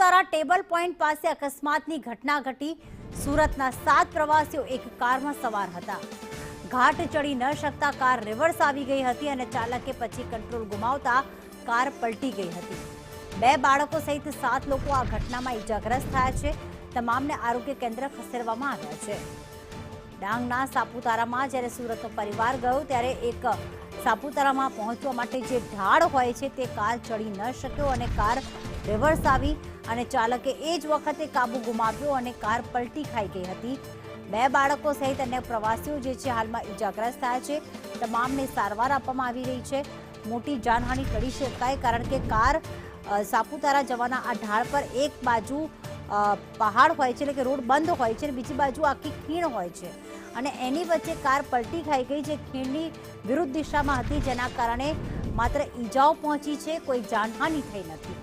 Saputara table point પાસે અકસ્માતની ઘટના ઘટી। સુરતના 7 પ્રવાસીઓ એક કારમાં સવાર હતા। ઘાટ ચડી ન શકતા કાર રિવર્સ આવી ગઈ હતી અને ચાલકે પછી કંટ્રોલ ગુમાવતા કાર પલટી ગઈ હતી। 2 બાળકો સહિત 7 લોકો આ ઘટનામાં ઈજાગ્રસ્ત થયા છે। તમામને આરોગ્ય કેન્દ્ર ખસેડવામાં આવ્યા છે। ડાંગના સાપુતારામાં જ્યારે સુરતનો પરિવાર ગયો ત્યારે એક સાપુતારામાં પહોંચવા માટે જે ઢાળ હોય છે તે કાર ચડી ન શક્યો અને કાર રિવર્સ આવી અને ચાલકે એ જ વખતે કાબુ ગુમાવ્યો અને કાર પલટી ખાઈ ગઈ હતી। 2 બાળકો સહિત અન્ય પ્રવાસીઓ જે છે હાલમાં ઈજાગ્રસ્ત થયા છે। તમામને સારવાર આપવામાં આવી રહી છે। મોટી જાનહાનિ ટળી શકાય કારણ કે કાર સાપુતારા જવાના આ ઢાળ પર એક બાજુ પહાડ હોય છે એટલે કે રોડ બંધ હોય છે અને બીજી બાજુ આખી ખીણ હોય છે અને એની વચ્ચે કાર પલટી ખાઈ ગઈ જે ખીણની વિરુદ્ધ દિશામાં હતી, જેના કારણે માત્ર ઈજાઓ પહોંચી છે, કોઈ જાનહાનિ થઈ નથી।